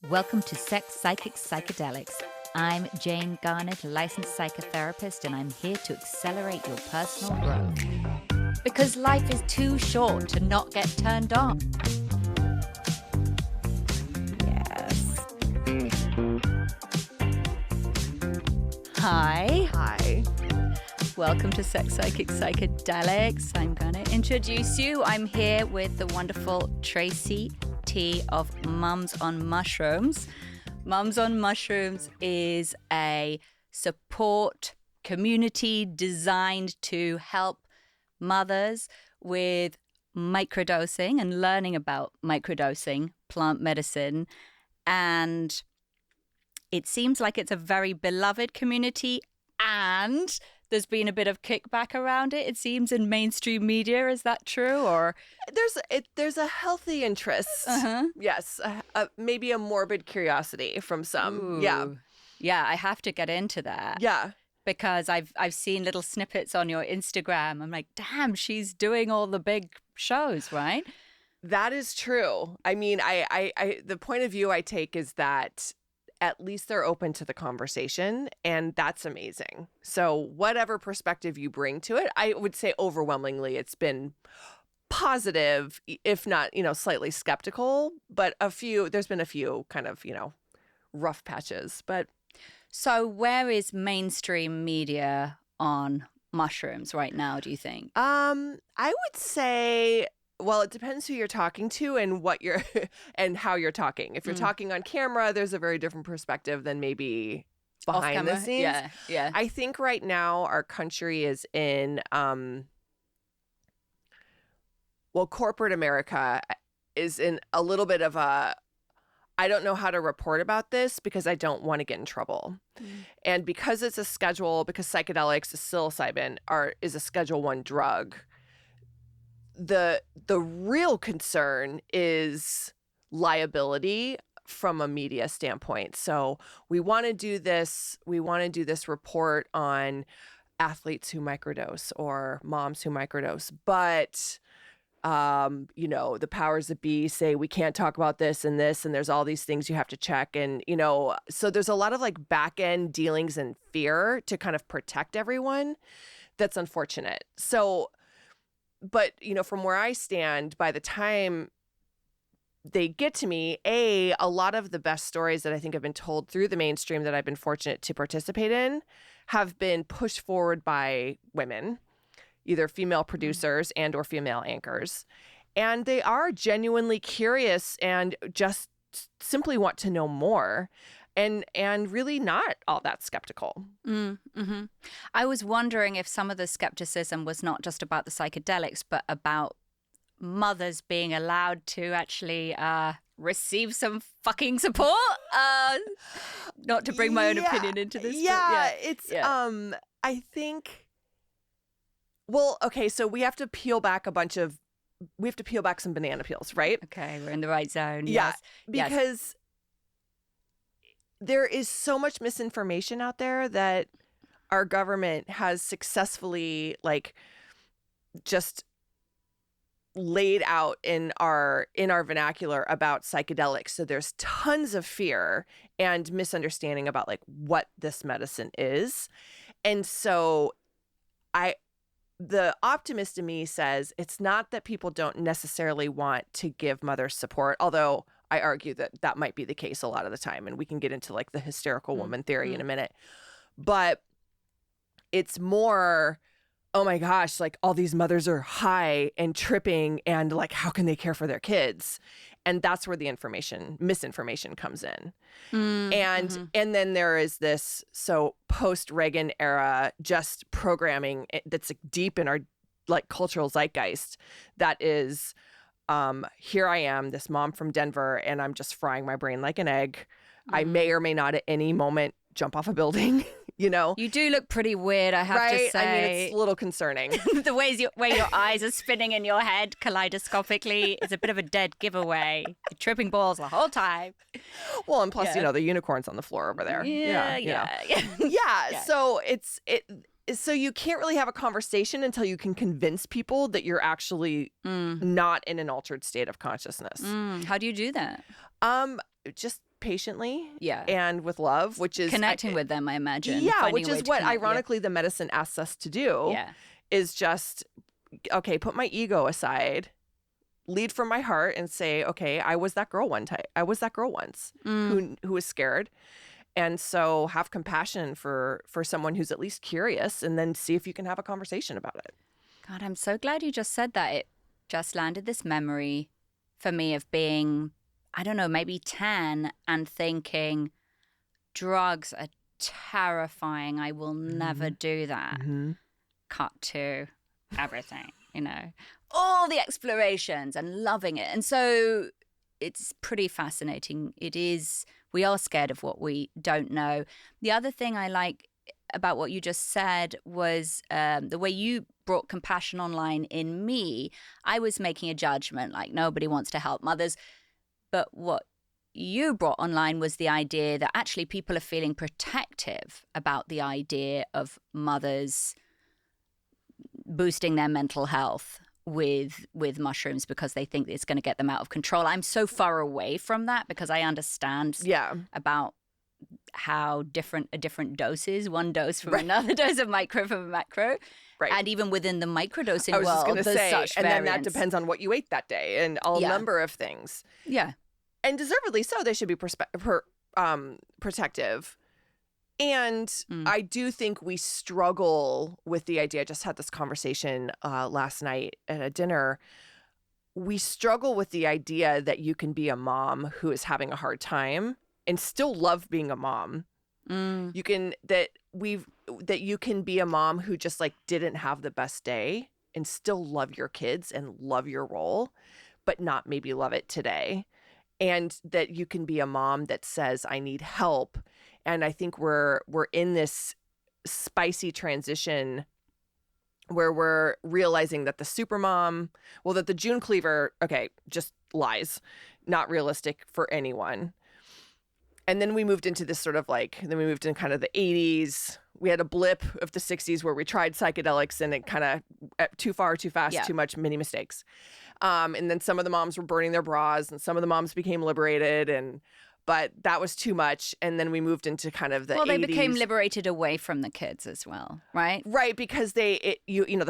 Welcome to Sex Psychic Psychedelics. I'm Jane Garnett, a licensed psychotherapist, and I'm here to accelerate your personal growth. Because life is too short to not get turned on. Yes. Hi. Hi. Welcome to Sex Psychic Psychedelics. I'm going to introduce you. I'm here with the wonderful Tracey Tee of Mums on Mushrooms. Mums on Mushrooms is a support community designed to help mothers with microdosing and learning about microdosing, plant medicine. And it seems like it's a very beloved community, and there's been a bit of kickback around it, it seems, in mainstream media. Is that true? Or There's a healthy interest. Yes, maybe a morbid curiosity from some. Ooh. Yeah, I have to get into that. Yeah. Because I've seen little snippets on your Instagram. I'm like, damn, she's doing all the big shows, right? That is true. I mean, I the point of view I take is that at least they're open to the conversation, and that's amazing. So whatever perspective you bring to it, I would say overwhelmingly it's been positive, if not, slightly skeptical, but there's been a few kind of, rough patches. But so where is mainstream media on mushrooms right now, do you think? I would say, well, it depends who you're talking to and what you're and how you're talking. If you're talking on camera, there's a very different perspective than maybe behind the scenes. Yeah. I think right now our country is in corporate America is in a little bit of a, I don't know how to report about this because I don't want to get in trouble. And because it's a schedule, because psychedelics, psilocybin is a Schedule I drug, the real concern is liability from a media standpoint. So we want to do this report on athletes who microdose or moms who microdose, but the powers that be say we can't talk about this, and there's all these things you have to check. And, so there's a lot of like back end dealings and fear to kind of protect everyone. That's unfortunate. So, but, from where I stand, by the time they get to me, a lot of the best stories that I think have been told through the mainstream that I've been fortunate to participate in have been pushed forward by women, either female producers and or female anchors. And they are genuinely curious and just simply want to know more and really not all that skeptical. Mm-hmm. I was wondering if some of the skepticism was not just about the psychedelics, but about mothers being allowed to actually receive some fucking support. Not to bring my own opinion into this. I think, well, okay, so we have to peel back some banana peels, right? Okay, we're in the right zone. Yeah, yes. because there is so much misinformation out there that our government has successfully just laid out in our vernacular about psychedelics. So there's tons of fear and misunderstanding about what this medicine is. And so the optimist in me says it's not that people don't necessarily want to give mothers support, although I argue that might be the case a lot of the time. And we can get into the hysterical woman theory in a minute. But it's more, oh my gosh, all these mothers are high and tripping and how can they care for their kids? And that's where the misinformation comes in. And then there is this, so post-Reagan era, just programming that's deep in our cultural zeitgeist that is, here I am, this mom from Denver, and I'm just frying my brain like an egg. I may or may not at any moment jump off a building, You do look pretty weird, I have to say. I mean, it's a little concerning. The way your eyes are spinning in your head kaleidoscopically is a bit of a dead giveaway. You're tripping balls the whole time. Well, and plus, the unicorn's on the floor over there. Yeah. So so you can't really have a conversation until you can convince people that you're actually not in an altered state of consciousness. How do you do that? Just patiently Yeah. and with love, which is Connecting with them, I imagine. Yeah, Finding which a way is to what connect. ironically the medicine asks us to do. Yeah. Is just, okay, put my ego aside, lead from my heart and say, okay, I was that girl I was that girl once who was scared. And so have compassion for someone who's at least curious, and then see if you can have a conversation about it. God, I'm so glad you just said that. It just landed this memory for me of being, I don't know, maybe 10 and thinking drugs are terrifying. I will never do that. Cut to everything, all the explorations and loving it. And so it's pretty fascinating. We are scared of what we don't know. The other thing I like about what you just said was the way you brought compassion online in me. I was making a judgment, like nobody wants to help mothers. But what you brought online was the idea that actually people are feeling protective about the idea of mothers boosting their mental health with mushrooms because they think it's going to get them out of control. I'm so far away from that because I understand about how a different dose is, one dose from another dose of micro from a macro. Right. And even within the microdosing world, I was just going to say, such and variants. then that depends on what you ate that day and a number of things. Yeah. And deservedly so, they should be protective. And I do think we struggle with the idea. I just had this conversation last night at a dinner. We struggle with the idea that you can be a mom who is having a hard time and still love being a mom. You can that you can be a mom who just like didn't have the best day and still love your kids and love your role, but not maybe love it today. And that you can be a mom that says, I need help. And I think we're in this spicy transition where we're realizing that the supermom, that the June cleaver, just lies, not realistic for anyone. And then we moved into this sort of then we moved in kind of the 80s. We had a blip of the 60s where we tried psychedelics and it kind of too far, too fast, too much, many mistakes. And then some of the moms were burning their bras and some of the moms became liberated but that was too much. And then we moved into kind of the 80s. They became liberated away from the kids as well, right? Right, because the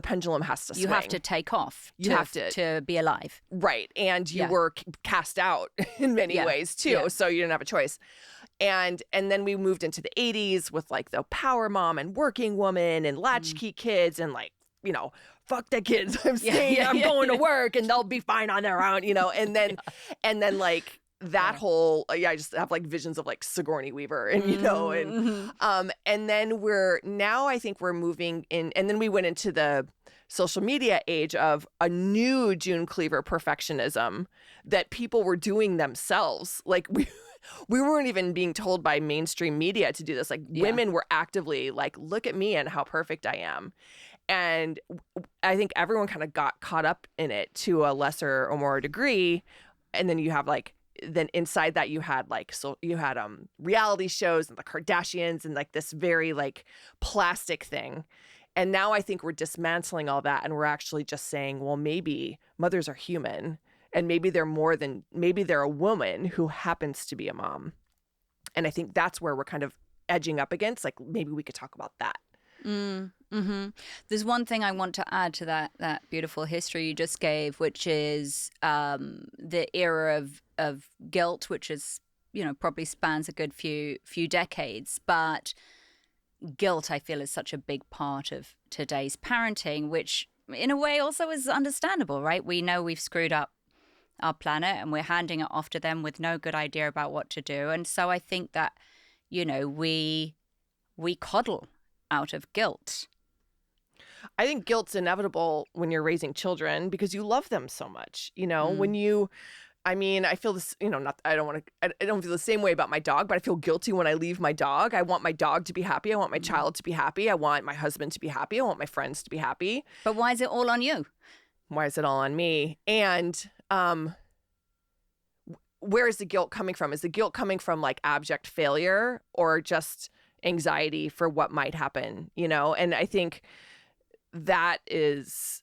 pendulum has to swing. You have to take off to be alive. Right, and you were cast out in many ways too, so you didn't have a choice. And then we moved into the 80s with the power mom and working woman and latchkey kids and fuck the kids. I'm staying, I'm going to work and they'll be fine on their own, and then that whole I just have visions of Sigourney Weaver and and then I think we're moving in, and then we went into the social media age of a new June Cleaver perfectionism that people were doing themselves. We weren't even being told by mainstream media to do this. Women were actively look at me and how perfect I am. And I think everyone kind of got caught up in it to a lesser or more degree. And then you have then inside that you had reality shows and the Kardashians and this very plastic thing. And now I think we're dismantling all that and we're actually just saying, well, maybe mothers are human and maybe they're a woman who happens to be a mom. And I think that's where we're kind of edging up against, maybe we could talk about that. There's one thing I want to add to that beautiful history you just gave, which is the era of guilt, which is probably spans a good few decades. But guilt, I feel, is such a big part of today's parenting, which in a way also is understandable, right? We know we've screwed up our planet and we're handing it off to them with no good idea about what to do. And so I think that we coddle out of guilt. I think guilt's inevitable when you're raising children because you love them so much. When I feel this, I don't feel the same way about my dog, but I feel guilty when I leave my dog. I want my dog to be happy. I want my child to be happy. I want my husband to be happy. I want my friends to be happy. But why is it all on you? Why is it all on me? And where is the guilt coming from? Is the guilt coming from abject failure or just anxiety for what might happen, And I think it is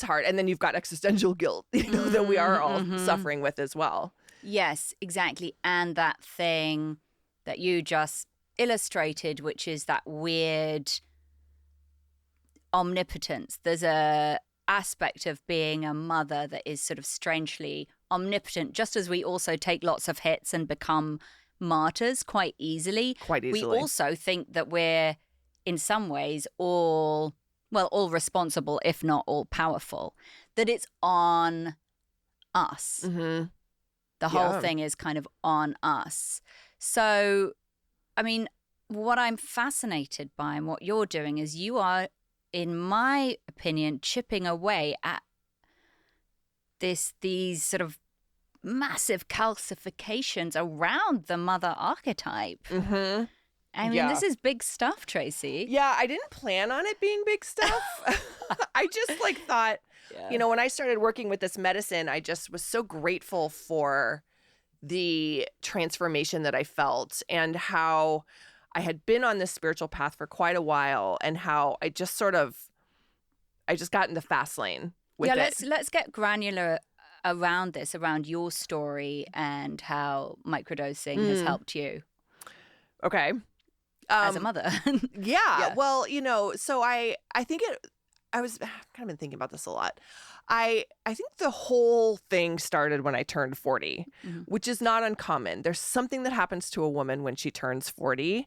hard. And then you've got existential guilt, that we are all suffering with as well. Yes, exactly. And that thing that you just illustrated, which is that weird omnipotence. There's a aspect of being a mother that is sort of strangely omnipotent, just as we also take lots of hits and become martyrs quite easily. Quite We easily. also think that we're, in some ways, all responsible, if not all powerful, that it's on us. Mm-hmm. The whole thing is kind of on us. So, I mean, what I'm fascinated by and what you're doing is you are, in my opinion, chipping away at these sort of massive calcifications around the mother archetype. Mm-hmm. I mean, this is big stuff, Tracey. Yeah, I didn't plan on it being big stuff. I just like thought, you know, when I started working with this medicine, I just was so grateful for the transformation that I felt and how I had been on this spiritual path for quite a while and how I just got in the fast lane with it. Let's get granular around this, around your story and how microdosing has helped you. Okay. As a mother. Yeah. Well, you know, so I think I was kind of been thinking about this a lot. I think the whole thing started when I turned 40, which is not uncommon. There's something that happens to a woman when she turns 40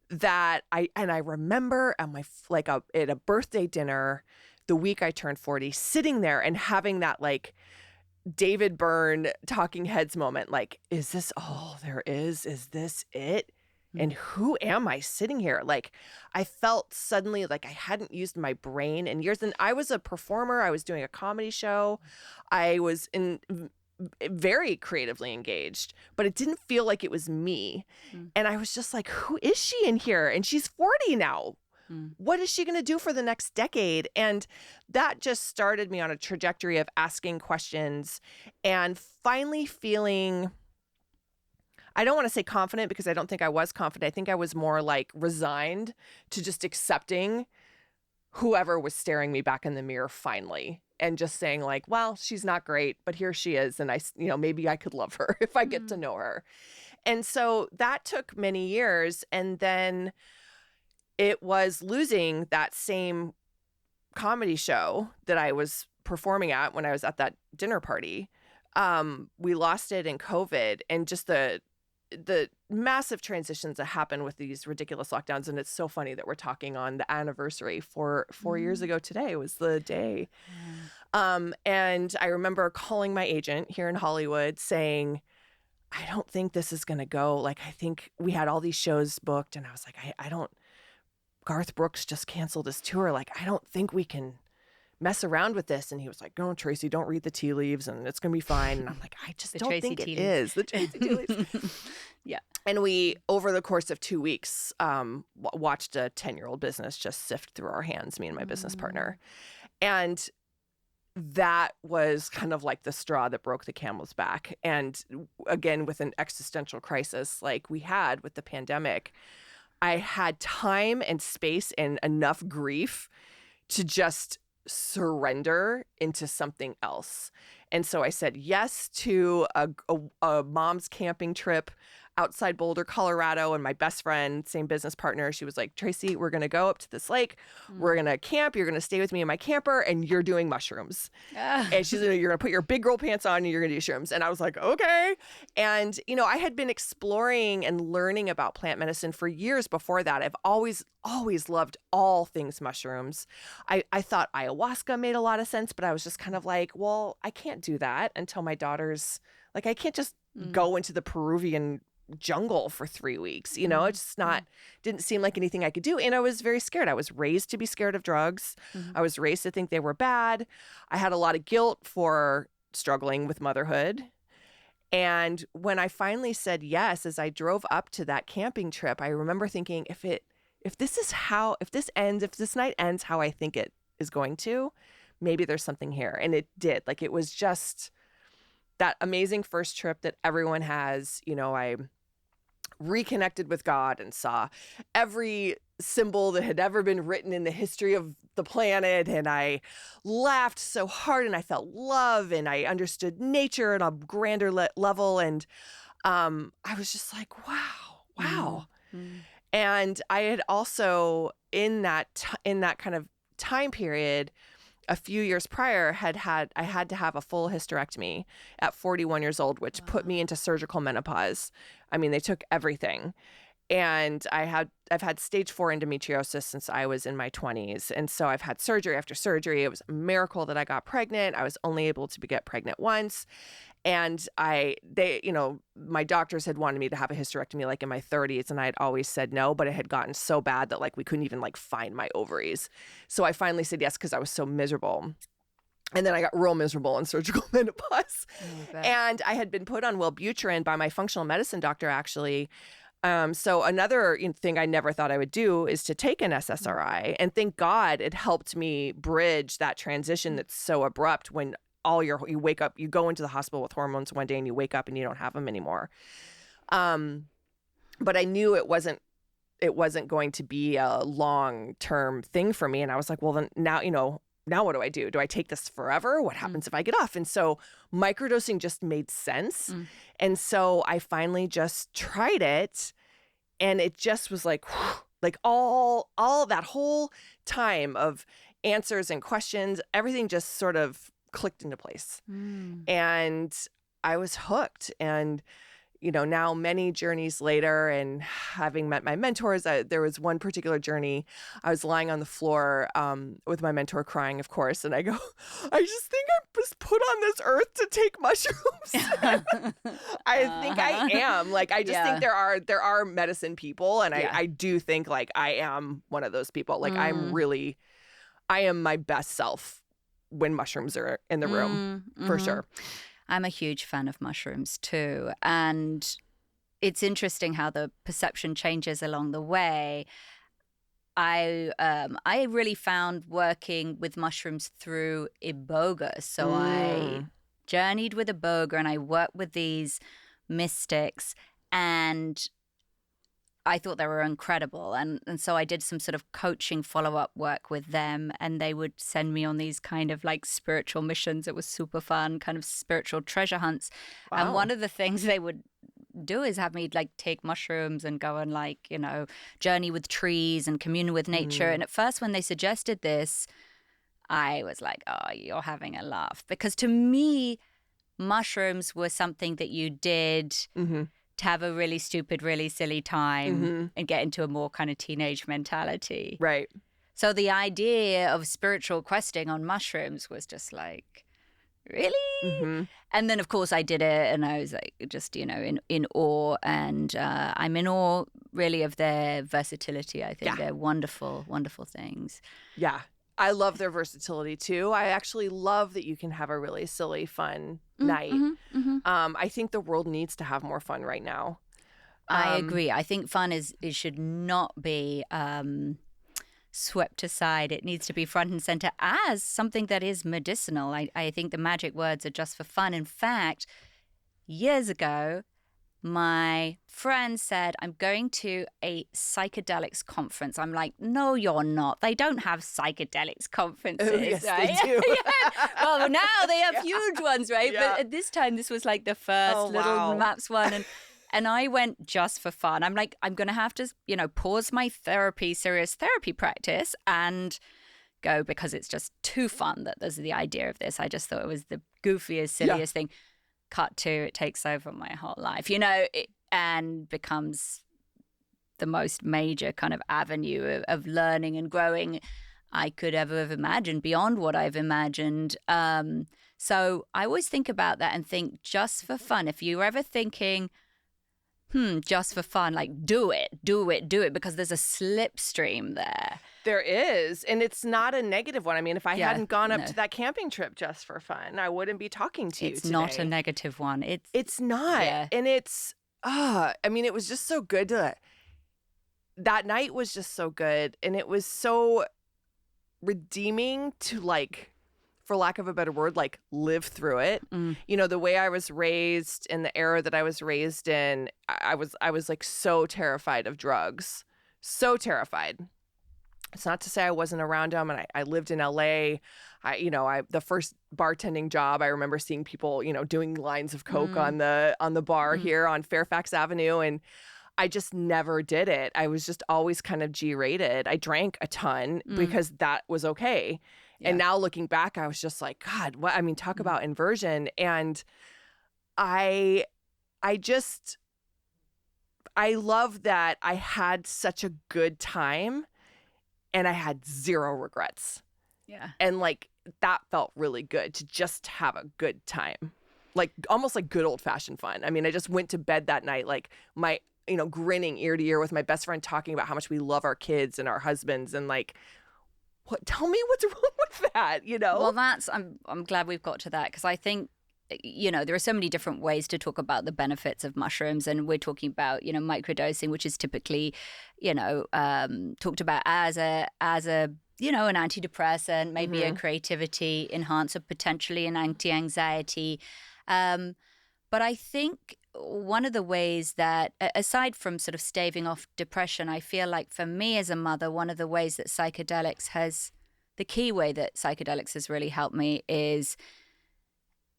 that I remember at a birthday dinner the week I turned 40, sitting there and having that like David Byrne Talking Heads moment. Like, is this all there is? Is this it? And who am I sitting here? Like, I felt suddenly like I hadn't used my brain in years. And I was a performer. I was doing a comedy show. I was very creatively engaged, but it didn't feel like it was me. And I was just like, who is she in here? And she's 40 now. What is she going to do for the next decade? And that just started me on a trajectory of asking questions and finally feeling, I don't want to say confident because I don't think I was confident. I think I was more like resigned to just accepting whoever was staring me back in the mirror finally and just saying like, well, she's not great, but here she is. And maybe I could love her if I get to know her. And so that took many years. And then it was losing that same comedy show that I was performing at when I was at that dinner party. We lost it in COVID and just the massive transitions that happen with these ridiculous lockdowns. And it's so funny that we're talking on the anniversary. 4 years ago today was the day. And I remember calling my agent here in Hollywood saying, I don't think this is going to go. Like, I think we had all these shows booked and I was like, I don't, Garth Brooks just canceled his tour. Like, I don't think we can mess around with this. And he was like, no, Tracey, don't read the tea leaves and it's going to be fine. And I'm like, I just don't think it is. The Tracey tea leaves. Yeah. And we, over the course of 2 weeks, watched a 10-year-old business just sift through our hands, me and my business partner. And that was kind of like the straw that broke the camel's back. And again, with an existential crisis like we had with the pandemic, I had time and space and enough grief to just surrender into something else. And so I said yes to a mom's camping trip outside Boulder, Colorado. And my best friend, same business partner, she was like, Tracey, we're going to go up to this lake. We're going to camp. You're going to stay with me in my camper and you're doing mushrooms. And she's like, you're going to put your big girl pants on and you're going to do shrooms. And I was like, okay. And, I had been exploring and learning about plant medicine for years before that. I've always loved all things mushrooms. I thought ayahuasca made a lot of sense, but I was just kind of like, well, I can't do that until my daughter's like, I can't just go into the Peruvian jungle for 3 weeks. It's just not, didn't seem like anything I could do. And I was very scared. I was raised to be scared of drugs. I was raised to think they were bad. I had a lot of guilt for struggling with motherhood. And when I finally said yes, as I drove up to that camping trip, I remember thinking, if this night ends how I think it is going to, maybe there's something here. And it did. Like, it was just that amazing first trip that everyone has. I reconnected with God and saw every symbol that had ever been written in the history of the planet. And I laughed so hard and I felt love and I understood nature on a grander level. And I was just like, wow. And I had also in that kind of time period, a few years prior, I had to have a full hysterectomy at 41 years old, which put me into surgical menopause. I mean, they took everything. And I've had stage 4 endometriosis since I was in my 20s. And so I've had surgery after surgery. It was a miracle that I got pregnant. I was only able to get pregnant once. And my doctors had wanted me to have a hysterectomy like in my 30s. And I had always said no, but it had gotten so bad that like we couldn't even like find my ovaries. So I finally said yes because I was so miserable. And then I got real miserable in surgical menopause. And I had been put on Wellbutrin by my functional medicine doctor, actually. So another thing I never thought I would do is to take an SSRI. And thank God it helped me bridge that transition that's so abrupt when you wake up, you go into the hospital with hormones one day and you wake up and you don't have them anymore. But I knew it wasn't going to be a long-term thing for me. And I was like, well, then now what do I do? Do I take this forever? What happens if I get off? And so microdosing just made sense. And so I finally just tried it. And it just was like, like all that whole time of answers and questions, everything just sort of clicked into place. And I was hooked. And now many journeys later and having met my mentors, there was one particular journey. I was lying on the floor with my mentor crying, of course. And I go, I just think I was put on this earth to take mushrooms. I think I am. Like, I just think there are medicine people. And I do think like I am one of those people. Like I am my best self when mushrooms are in the room, for sure. I'm a huge fan of mushrooms too. And it's interesting how the perception changes along the way. I really found working with mushrooms through iboga. So I journeyed with iboga and I worked with these mystics and I thought they were incredible. And so I did some sort of coaching follow-up work with them and they would send me on these kind of like spiritual missions. It was super fun, kind of spiritual treasure hunts. Wow. And one of the things they would do is have me like take mushrooms and go and like, journey with trees and commune with nature. And at first when they suggested this, I was like, oh, you're having a laugh. Because to me, mushrooms were something that you did to have a really stupid, really silly time and get into a more kind of teenage mentality. Right. So the idea of spiritual questing on mushrooms was just like, really? And then, of course, I did it and I was like, just, in awe. And I'm in awe, really, of their versatility. I think they're wonderful, wonderful things. Yeah. I love their versatility, too. I actually love that you can have a really silly, fun night. I think the world needs to have more fun right now. I agree. I think fun it should not be swept aside. It needs to be front and center as something that is medicinal. I think the magic words are just for fun. In fact, years ago, my friend said, I'm going to a psychedelics conference. I'm like, no, you're not. They don't have psychedelics conferences. Oh, yes, right? they do. Well, now they have huge ones, right? But at this time, this was like the first little MAPS one. And I went just for fun. I'm like, I'm going to have to, pause my serious therapy practice and go because it's just too fun that there's the idea of this. I just thought it was the goofiest, silliest thing. Cut to, it takes over my whole life, and becomes the most major kind of avenue of learning and growing I could ever have imagined, beyond what I've imagined. So I always think about that and think, just for fun, if you're ever thinking, just for fun, like do it, because there's a slipstream there. There is. And it's not a negative one. I mean, if I hadn't gone up to that camping trip just for fun, I wouldn't be talking to you today. It's not a negative one. It's not. Yeah. And it's, it was just so good that night was just so good. And it was so redeeming to for lack of a better word, live through it. The way I was raised in the era that I was raised in, I was so terrified of drugs So terrified. It's not to say I wasn't around them, and I lived in LA. The first bartending job, I remember seeing people, doing lines of Coke on the bar here on Fairfax Avenue, and I just never did it. I was just always kind of G-rated. I drank a ton because that was okay. Yeah. And now looking back, I was just like, God, what? I mean, talk about inversion. And I love that I had such a good time and I had zero regrets. Yeah. And like that felt really good to just have a good time. Like almost like good old fashioned fun. I mean, I just went to bed that night like grinning ear to ear with my best friend talking about how much we love our kids and our husbands and like tell me what's wrong with that, Well, I'm glad we've got to that because I think there are so many different ways to talk about the benefits of mushrooms, and we're talking about microdosing, which is typically talked about as a an antidepressant, maybe a creativity enhancer, potentially an anti-anxiety. But I think one of the ways that, aside from sort of staving off depression, I feel like for me as a mother, one of the ways that the key way that psychedelics has really helped me is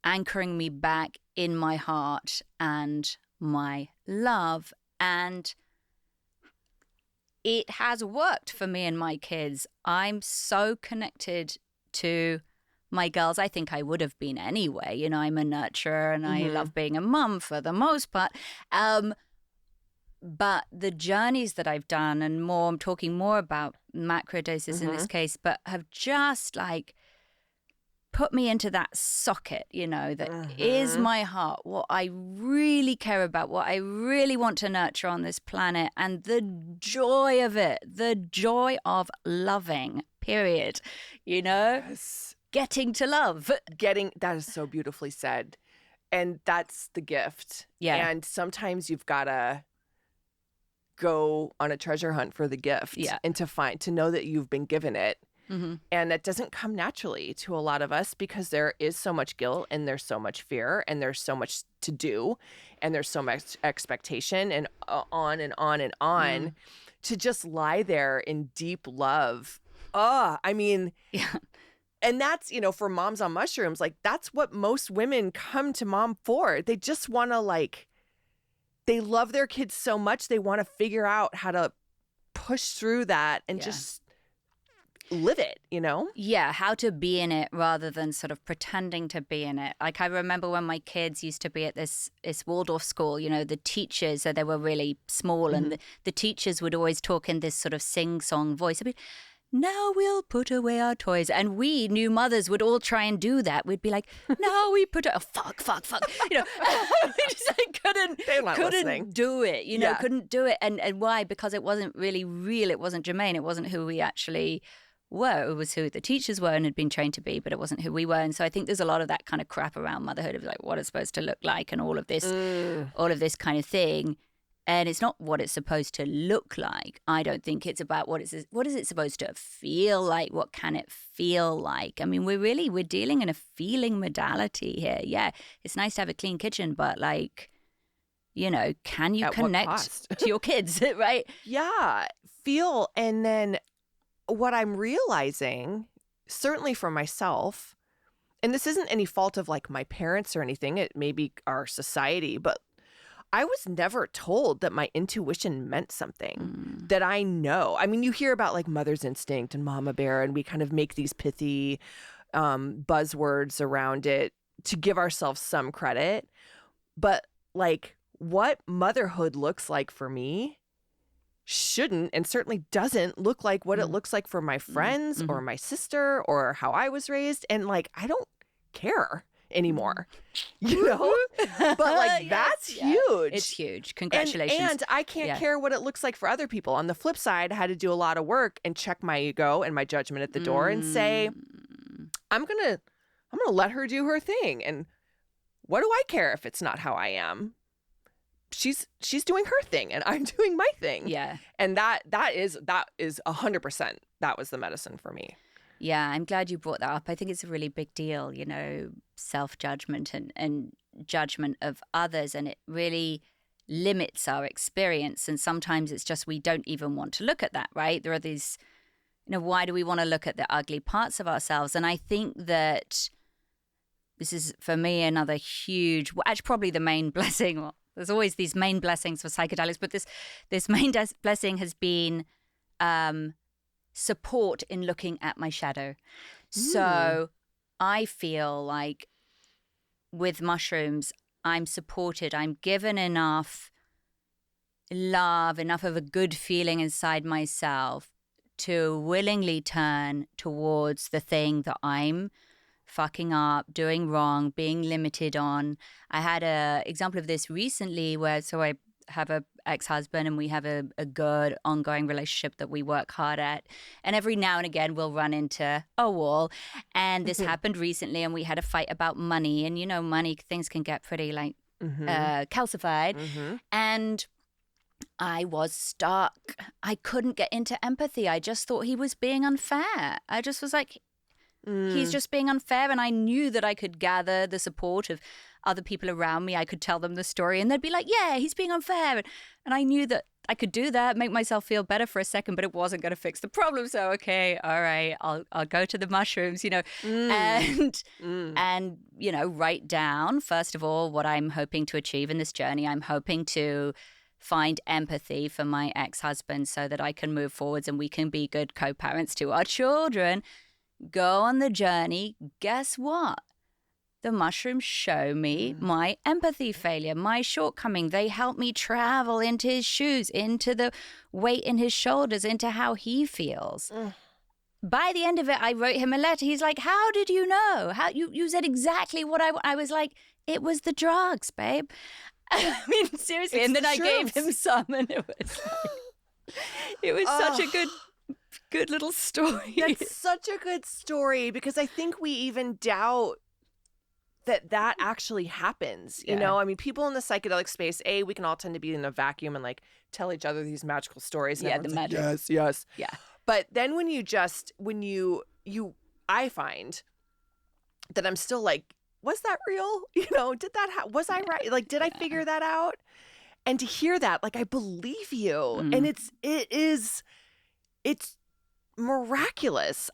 anchoring me back in my heart and my love. And it has worked for me and my kids. I'm so connected to my girls. I think I would have been anyway. I'm a nurturer and I love being a mum for the most part. But the journeys that I've done, and I'm talking more about macrodoses in this case, but have just like put me into that socket, that is my heart, what I really care about, what I really want to nurture on this planet, and the joy of it, the joy of loving, period, Yes. Getting to love. That is so beautifully said. And that's the gift. Yeah. And sometimes you've got to go on a treasure hunt for the gift and to know that you've been given it. And that doesn't come naturally to a lot of us because there is so much guilt and there's so much fear and there's so much to do and there's so much expectation and on and on and on to just lie there in deep love. Yeah. And that's, for moms on mushrooms, like that's what most women come to mom for. They just want to they love their kids so much. They want to figure out how to push through that and just live it, Yeah, how to be in it rather than sort of pretending to be in it. Like I remember when my kids used to be at this Waldorf school, the teachers, they were really small and the teachers would always talk in this sort of sing-song voice. I mean, now we'll put away our toys. And we new mothers would all try and do that. We'd be like, no, we put it, fuck. We just couldn't do it, couldn't do it. And why? Because it wasn't really real. It wasn't germane. It wasn't who we actually were. It was who the teachers were and had been trained to be, but it wasn't who we were. And so I think there's a lot of that kind of crap around motherhood of like what it's supposed to look like and all of this kind of thing. And it's not what it's supposed to look like. I don't think it's about what is it supposed to feel like? What can it feel like? I mean, we're dealing in a feeling modality here. Yeah, it's nice to have a clean kitchen, but can you connect to your kids, right? Yeah, feel. And then what I'm realizing, certainly for myself, and this isn't any fault of like my parents or anything, it may be our society, but I was never told that my intuition meant something that I know. I mean, you hear about like mother's instinct and mama bear, and we kind of make these pithy buzzwords around it to give ourselves some credit. But like what motherhood looks like for me shouldn't and certainly doesn't look like what it looks like for my friends or my sister or how I was raised. And like, I don't care anymore, but like that's huge. It's huge. Congratulations. And I can't care what it looks like for other people. On the flip side, I had to do a lot of work and check my ego and my judgment at the door and say, I'm gonna let her do her thing, and what do I care if it's not how I am? She's doing her thing and I'm doing my thing. Yeah. And that is 100%. That was the medicine for me. Yeah, I'm glad you brought that up. I think it's a really big deal, self-judgment and judgment of others. And it really limits our experience. And sometimes it's just we don't even want to look at that, right? There are these, why do we want to look at the ugly parts of ourselves? And I think that this is, for me, another huge, actually probably the main blessing. Well, there's always these main blessings for psychedelics, but this main blessing has been support in looking at my shadow. So I feel like with mushrooms, I'm supported. I'm given enough love, enough of a good feeling inside myself to willingly turn towards the thing that I'm fucking up, doing wrong, being limited on. I had an example of this recently where, so I have a ex-husband and we have a good ongoing relationship that we work hard at. And every now and again, we'll run into a wall. And this happened recently and we had a fight about money. And, money, things can get pretty calcified. And I was stuck. I couldn't get into empathy. I just thought he was being unfair. I just was like, he's just being unfair. And I knew that I could gather the support of other people around me. I could tell them the story and they'd be like, yeah, he's being unfair. And I knew that I could do that, make myself feel better for a second, but it wasn't going to fix the problem. So, okay, all right, I'll go to the mushrooms, and write down, first of all, what I'm hoping to achieve in this journey. I'm hoping to find empathy for my ex-husband so that I can move forwards and we can be good co-parents to our children. Go on the journey. Guess what? The mushrooms show me my empathy failure, my shortcoming. They help me travel into his shoes, into the weight in his shoulders, into how he feels. By the end of it, I wrote him a letter. He's like, how did you know? How you said exactly what I was like, it was the drugs, babe. I mean, seriously. It's and then I gave him some and it was such a good little story. That's such a good story because I think we even doubt that actually happens. I mean, people in the psychedelic space, we can all tend to be in a vacuum and tell each other these magical stories. And the magic. Yes. Yeah. But then when I find that I'm still like, was that real? Did that, was I right? Did I figure that out? And to hear that, I believe you. And it's miraculous.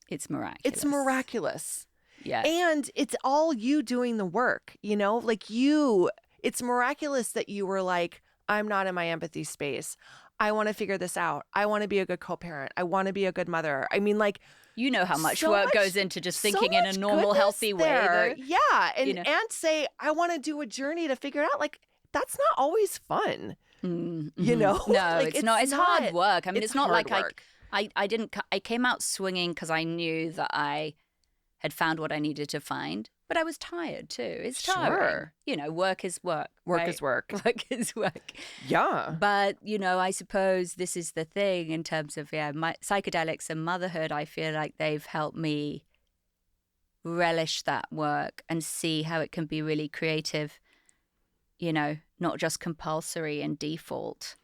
It's miraculous. It's miraculous. Yeah. And it's all you doing the work, it's miraculous that you were like, I'm not in my empathy space. I want to figure this out. I want to be a good co-parent. I want to be a good mother. I mean, how much work goes into just thinking in a normal, healthy way. Yeah. And say, I want to do a journey to figure it out. That's not always fun. Mm-hmm. No, it's not. It's hard work. I mean, it's not like work. I came out swinging because I knew that I had found what I needed to find, but I was tired too. It's tiring. Work is work. Work is work. Work is work. Yeah. But, I suppose this is the thing in terms of, my psychedelics and motherhood. I feel like they've helped me relish that work and see how it can be really creative, not just compulsory and default.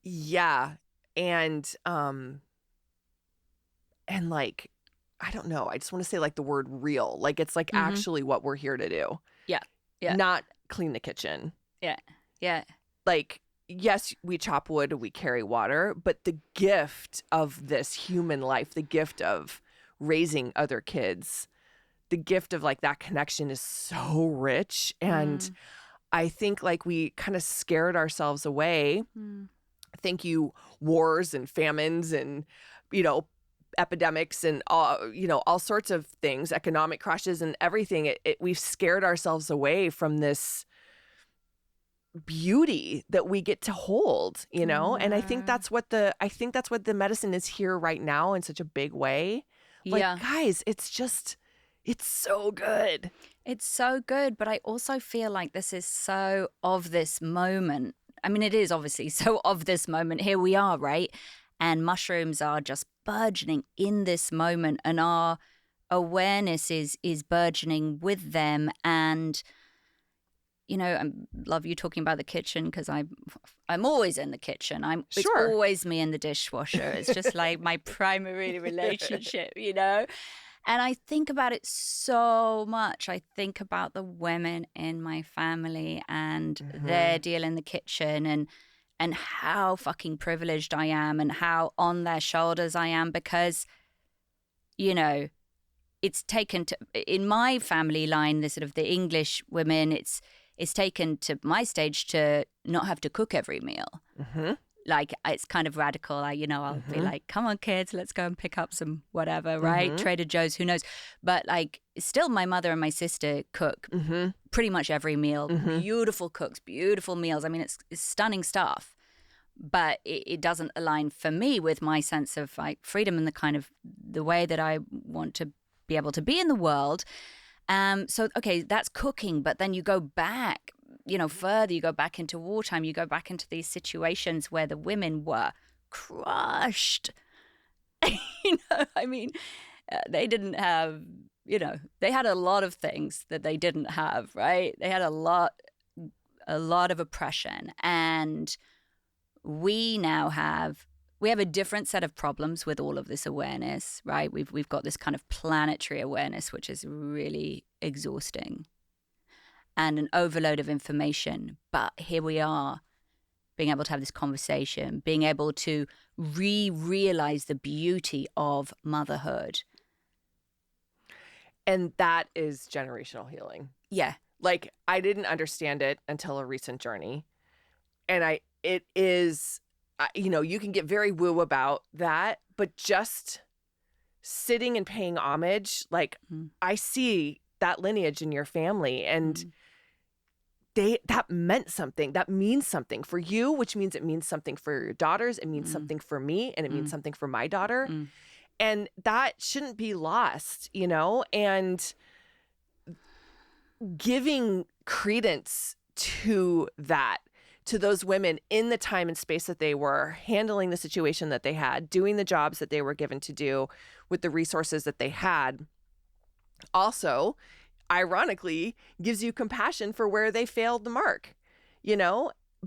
Yeah. And I don't know. I just want to say the word real. It's actually what we're here to do. Yeah. Yeah. Not clean the kitchen. Yeah. Yeah. Yes, we chop wood, we carry water, but the gift of this human life, the gift of raising other kids, the gift of that connection is so rich. And I think we kind of scared ourselves away. Thank you, wars and famines and, epidemics and all sorts of things, economic crashes and everything. We've scared ourselves away from this beauty that we get to hold, and I think that's what the medicine is here right now in such a big way. Guys, it's so good. It's so good, but I also feel like this is so of this moment. I mean, it is obviously so of this moment. Here we are, right? And mushrooms are just burgeoning in this moment, and our awareness is burgeoning with them. And I love you talking about the kitchen because I'm always in the kitchen. It's always me in the dishwasher. It's just my primary relationship, And I think about it so much. I think about the women in my family and their deal in the kitchen and how fucking privileged I am and how on their shoulders I am because, you know, it's taken to, in my family line, the sort of the English women, it's taken to my stage to not have to cook every meal. Like, it's kind of radical. I'll be like, come on, kids, let's go and pick up some whatever, right? Trader Joe's, who knows? But like, still my mother and my sister cook pretty much every meal. Beautiful cooks, beautiful meals. I mean, it's stunning stuff. But it doesn't align for me with my sense of like freedom and the kind of the way that I want to be able to be in the world. So, okay, that's cooking. But then you go back, further, you go back into wartime, you go back into these situations where the women were crushed. I mean, they didn't have, they had a lot of things that they didn't have, right? They had a lot of oppression. And we have a different set of problems with all of this awareness, right? We've got this kind of planetary awareness, which is really exhausting and an overload of information. But here we are, being able to have this conversation, being able to realize the beauty of motherhood. And that is generational healing. Yeah. Like, I didn't understand it until a recent journey. And it is, you can get very woo about that, but just sitting and paying homage, like, I see that lineage in your family, and that meant something. That means something for you, which means it means something for your daughters. It means something for me, and it means something for my daughter. And that shouldn't be lost, and giving credence to that, to those women in the time and space that they were handling the situation that they had, doing the jobs that they were given to do with the resources that they had. Also, ironically, gives you compassion for where they failed the mark,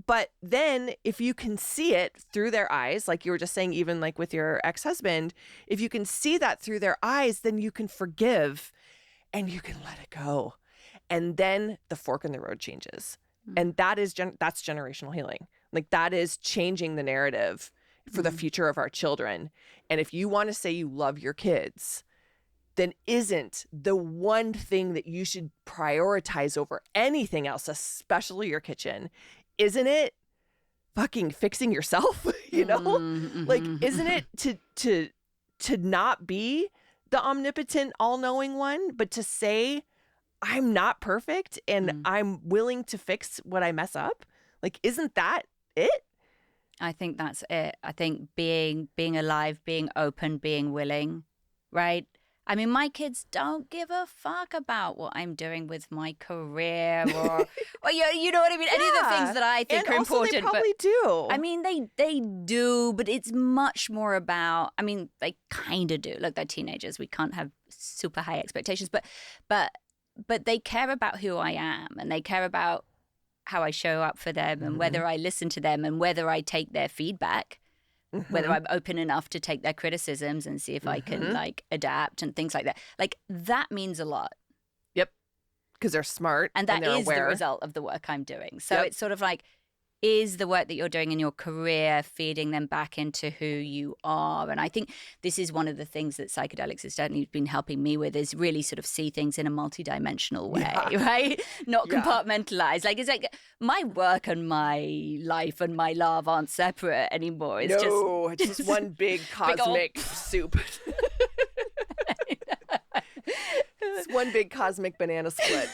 But then if you can see it through their eyes, like you were just saying, even like with your ex-husband, if you can see that through their eyes, then you can forgive and you can let it go. And then the fork in the road changes. And that's generational healing. Like, that is changing the narrative for the future of our children. And if you want to say you love your kids, then isn't the one thing that you should prioritize over anything else, especially your kitchen, isn't it fucking fixing yourself? Like, isn't it to not be the omnipotent, all-knowing one, but to say, I'm not perfect and I'm willing to fix what I mess up? Like, isn't that it? I think that's it. I think being alive, being open, being willing, right? I mean, my kids don't give a fuck about what I'm doing with my career or you know what I mean? Any of the things that I think are important. They probably do. I mean, they do, but it's much more about, I mean, they kind of do. Look, they're teenagers. We can't have super high expectations, but they care about who I am, and they care about how I show up for them and whether I listen to them and whether I take their feedback. Whether I'm open enough to take their criticisms and see if I can like adapt and things like that. Like, that means a lot. Yep. Because they're smart and that they're is aware. The result of the work I'm doing. So it's sort of like, is the work that you're doing in your career feeding them back into who you are? And I think this is one of the things that psychedelics has certainly been helping me with, is really sort of see things in a multidimensional way, right? Not compartmentalized. Like, it's like my work and my life and my love aren't separate anymore. It's just one big cosmic soup. It's one big cosmic banana split.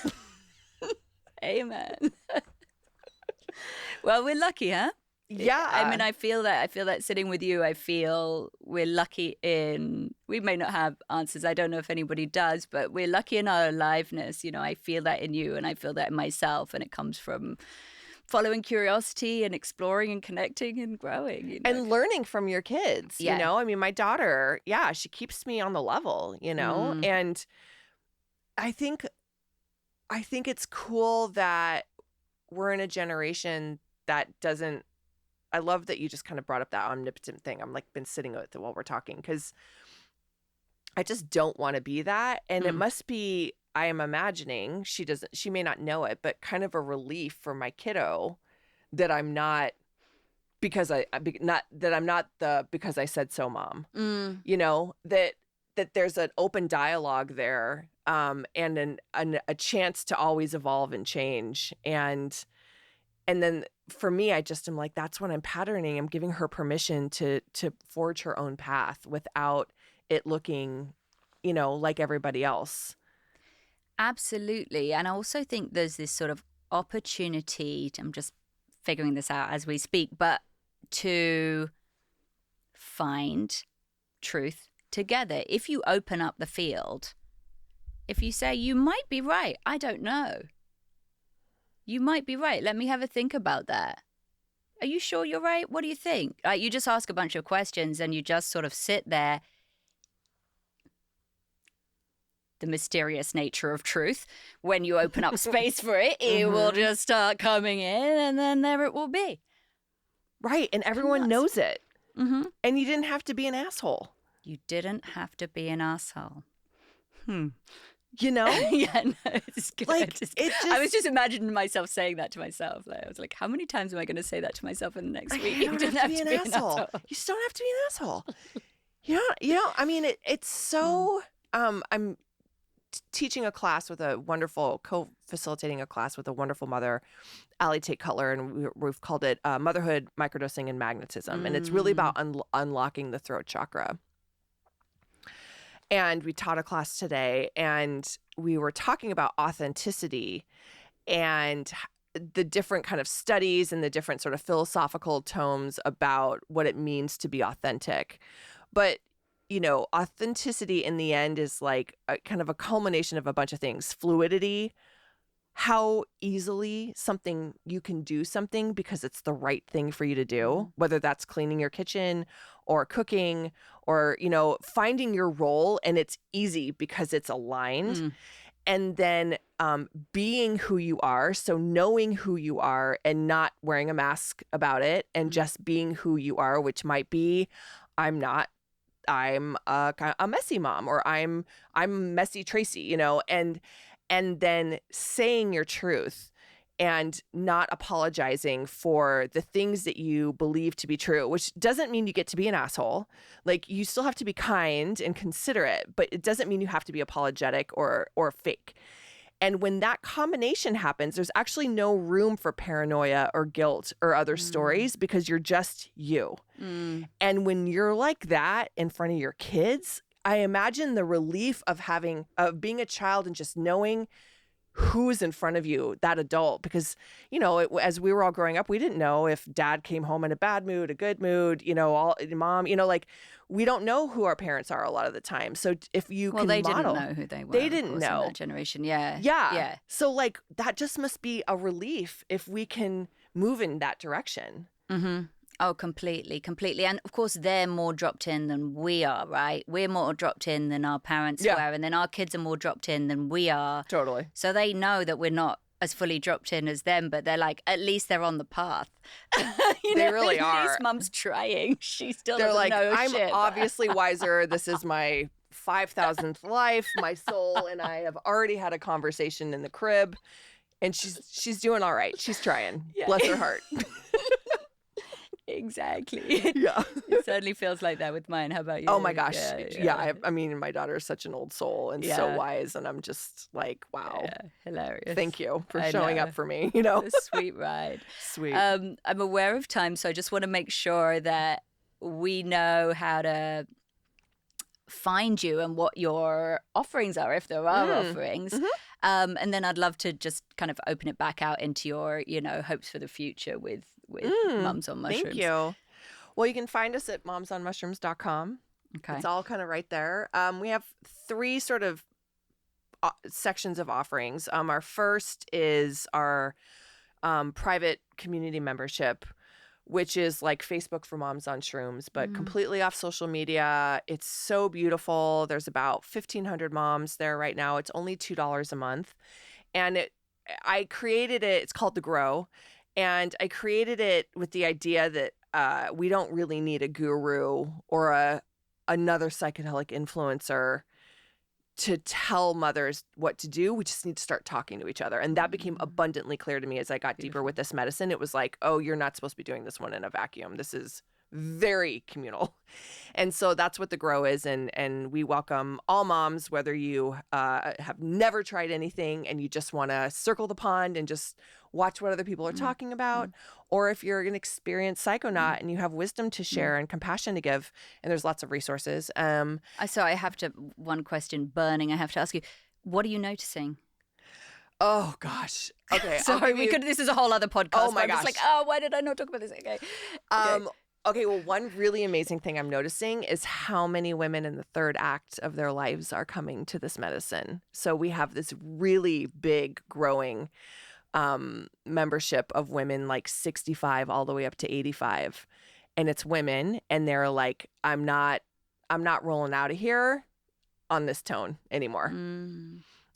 Amen. Well, we're lucky, huh? Yeah. I mean, I feel that sitting with you, I feel we're lucky we may not have answers. I don't know if anybody does, but we're lucky in our aliveness. I feel that in you and I feel that in myself. And it comes from following curiosity and exploring and connecting and growing. And learning from your kids, I mean, my daughter, she keeps me on the level, and I think it's cool that we're in a generation that doesn't, I love that you just kind of brought up that omnipotent thing. I'm like been sitting with it while we're talking, because I just don't want to be that. And it must be, I am imagining, she may not know it, but kind of a relief for my kiddo that I'm not, because I'm not the because I said so mom. You know, that there's an open dialogue there, and a chance to always evolve and change. And then for me, I just am like, that's what I'm patterning. I'm giving her permission to forge her own path without it looking, you know, like everybody else. Absolutely. And I also think there's this sort of opportunity, I'm just figuring this out as we speak, but to find truth together. If you open up the field, if you say, you might be right, I don't know. You might be right. Let me have a think about that. Are you sure you're right? What do you think? You just ask a bunch of questions and you just sort of sit there. The mysterious nature of truth. When you open up space for it, it will just start coming in, and then there it will be. Right. And everyone knows it. And you didn't have to be an asshole. You didn't have to be an asshole. You know? Yeah, no, it's good. Like, I was just imagining myself saying that to myself. Like, I was like, how many times am I going to say that to myself in the next week? You don't have to be an asshole. You just don't have to be an asshole. You know, I mean, it's so, I'm teaching a class with a wonderful, co-facilitating a class with a wonderful mother, Allie Tate Cutler, and we've called it Motherhood, Microdosing, and Magnetism. And it's really about unlocking the throat chakra. And we taught a class today, and we were talking about authenticity and the different kind of studies and the different sort of philosophical tomes about what it means to be authentic. But, you know, authenticity in the end is like a kind of a culmination of a bunch of things. Fluidity, how easily you can do something because it's the right thing for you to do, whether that's cleaning your kitchen or cooking or, you know, finding your role, and it's easy because it's aligned. And then being who you are, so knowing who you are and not wearing a mask about it, and just being who you are, which might be, I'm a messy mom, or I'm messy Tracey, you know, and then saying your truth and not apologizing for the things that you believe to be true, which doesn't mean you get to be an asshole. Like, you still have to be kind and considerate, but it doesn't mean you have to be apologetic or fake. And when that combination happens, there's actually no room for paranoia or guilt or other stories, because you're just you. And when you're like that in front of your kids, I imagine the relief of being a child and just knowing who's in front of you, that adult. Because, you know, as we were all growing up, we didn't know if dad came home in a bad mood, a good mood, you know, mom, you know, like, we don't know who our parents are a lot of the time. So if you can they model, didn't know who they were. They didn't know. In that generation. Yeah. Yeah. So like, that just must be a relief if we can move in that direction. Oh, completely. And of course, they're more dropped in than we are, right? We're more dropped in than our parents were. And then our kids are more dropped in than we are. Totally. So they know that we're not as fully dropped in as them, but they're like, at least they're on the path. They really are. At least mum's trying. She still They're doesn't like, know I'm shit. obviously wiser. This is my 5,000th life. My soul and I have already had a conversation in the crib, and she's doing all right. She's trying. Yeah. Bless her heart. Exactly. Yeah. It certainly feels like that with mine. How about you? Oh my gosh. Yeah. I mean, my daughter is such an old soul and so wise, and I'm just like, wow. Yeah, hilarious. Thank you for showing up for me, you know. It's a sweet ride. Sweet. I'm aware of time, so I just want to make sure that we know how to find you and what your offerings are, if there are offerings. And then I'd love to just kind of open it back out into your, you know, hopes for the future with Mums on Mushrooms. Thank you. Well, you can find us at momsonmushrooms.com. Okay. It's all kind of right there. We have 3 sort of sections of offerings. Our first is our private community membership, which is like Facebook for Moms on Shrooms, but completely off social media. It's so beautiful. There's about 1,500 moms there right now. It's only $2 a month. And I created it. It's called The Grow. And I created it with the idea that we don't really need a guru or a another psychedelic influencer to tell mothers what to do. We just need to start talking to each other. And that became abundantly clear to me as I got deeper with this medicine. It was like, oh, you're not supposed to be doing this one in a vacuum. This is very communal. And so that's what the Grow is. And we welcome all moms, whether you have never tried anything and you just want to circle the pond and just watch what other people are talking about, or if you're an experienced psychonaut and you have wisdom to share and compassion to give, and there's lots of resources. So I have to, one question burning, I have to ask you, what are you noticing? Oh gosh. Okay. Sorry, this is a whole other podcast. Oh my I'm gosh. just like, oh, why did I not talk about this? Okay. Okay, well, one really amazing thing I'm noticing is how many women in the third act of their lives are coming to this medicine. So we have this really big growing membership of women like 65 all the way up to 85. And it's women, and they're like, I'm not rolling out of here on this tone anymore.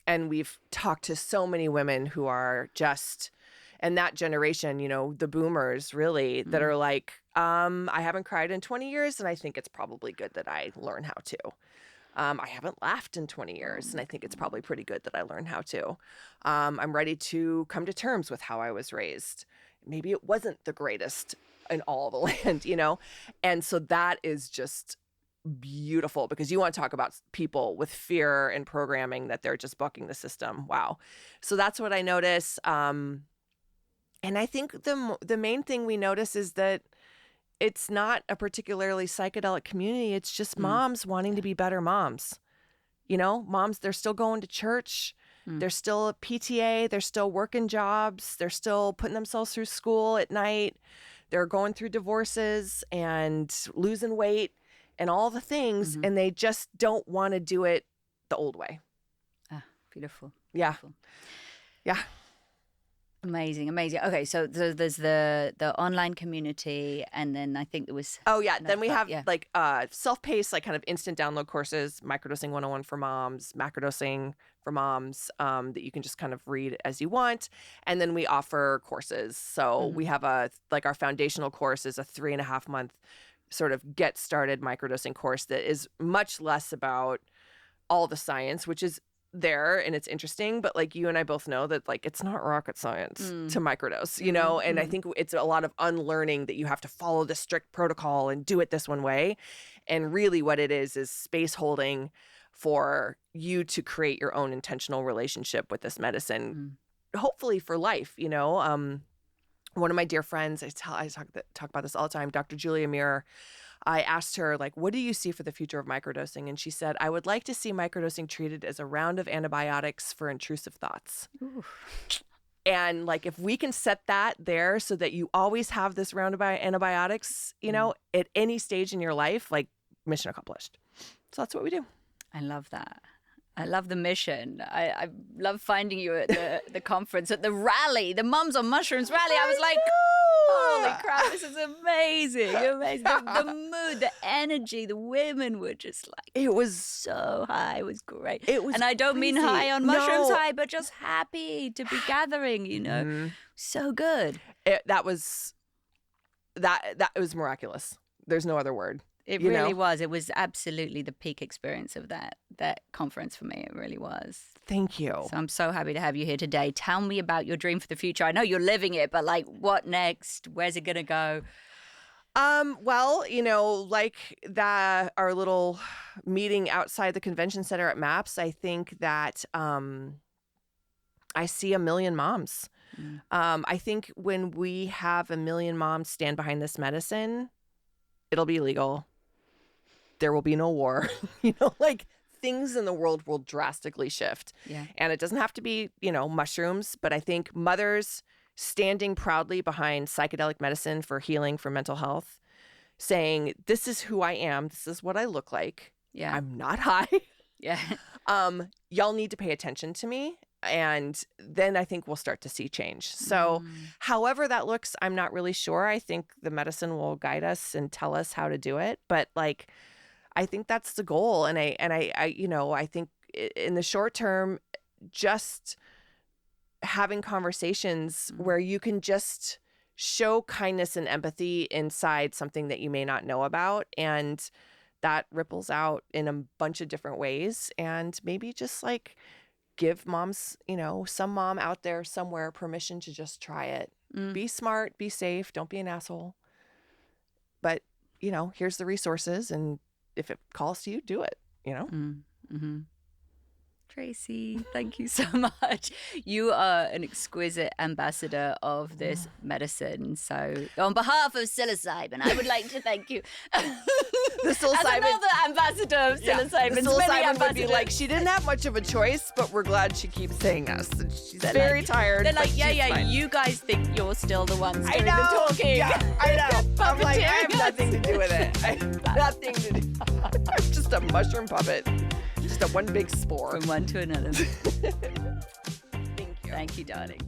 And we've talked to so many women who are just, and that generation, you know, the boomers really, that are like, I haven't cried in 20 years, and I think it's probably good that I learn how to. I haven't laughed in 20 years, and I think it's probably pretty good that I learn how to. I'm ready to come to terms with how I was raised. Maybe it wasn't the greatest in all the land, you know? And so that is just beautiful, because you want to talk about people with fear and programming that they're just bucking the system. Wow. So that's what I notice. And I think the main thing we notice is that it's not a particularly psychedelic community. It's just moms wanting to be better moms. You know, moms, they're still going to church. They're still at PTA. They're still working jobs. They're still putting themselves through school at night. They're going through divorces and losing weight and all the things. And they just don't want to do it the old way. Ah, beautiful. Yeah. Beautiful. Yeah. Amazing. Okay, so there's the online community, and then I think there was... Oh, yeah. Then we have like self-paced, like kind of instant download courses, Microdosing 101 for moms, Macrodosing for moms, that you can just kind of read as you want. And then we offer courses. So we have our foundational course is a 3.5-month sort of get started microdosing course that is much less about all the science, which is there and it's interesting, but like you and I both know that like it's not rocket science to microdose, you know. And I think it's a lot of unlearning that you have to follow the strict protocol and do it this one way. And really what it is space holding for you to create your own intentional relationship with this medicine, hopefully for life, you know. One of my dear friends, I talk about this all the time, Dr. Julia Muir, I asked her, like, what do you see for the future of microdosing? And she said, I would like to see microdosing treated as a round of antibiotics for intrusive thoughts. Ooh. And like, if we can set that there so that you always have this round of antibiotics, you know, at any stage in your life, like, mission accomplished. So that's what we do. I love that. I love the mission. I love finding you at the conference, at the rally, the Mums on Mushrooms rally. I was like, holy crap, this is amazing. Amazing. The mood, the energy, the women were just like, it was so high. It was great. It was, and I don't mean high on mushrooms high, but just happy to be gathering, you know. So good. It was miraculous. There's no other word. It really was. It was absolutely the peak experience of that conference for me. It really was. Thank you. So I'm so happy to have you here today. Tell me about your dream for the future. I know you're living it, but like, what next? Where's it going to go? Well, you know, like our little meeting outside the convention center at MAPS, I think that I see 1 million moms. I think when we have 1 million moms stand behind this medicine, it'll be legal. There will be no war. You know, like things in the world will drastically shift. Yeah. And it doesn't have to be, you know, mushrooms, but I think mothers standing proudly behind psychedelic medicine for healing, for mental health, saying, this is who I am. This is what I look like. Yeah. I'm not high. Yeah. Y'all need to pay attention to me. And then I think we'll start to see change. So however that looks, I'm not really sure. I think the medicine will guide us and tell us how to do it. But like, I think that's the goal. And I you know, I think in the short term, just having conversations where you can just show kindness and empathy inside something that you may not know about. And that ripples out in a bunch of different ways. And maybe just like give moms, some mom out there somewhere permission to just try it. Be smart, be safe, don't be an asshole. But, here's the resources. And if it calls to you, do it, Mm-hmm. Tracey, thank you so much. You are an exquisite ambassador of this medicine. So on behalf of psilocybin, I would like to thank you. The psilocybin, as another ambassador of psilocybin. The psilocybin would be like, she didn't have much of a choice, but we're glad she keeps saying us. She's very tired. They're like, fine. you guys think you're still the ones doing the know. talking. Yeah, I know. I'm like, I have nothing to do with it. I have nothing to do. I'm just a mushroom puppet. Just a one big spore. From one to another. Thank you. Thank you, darling.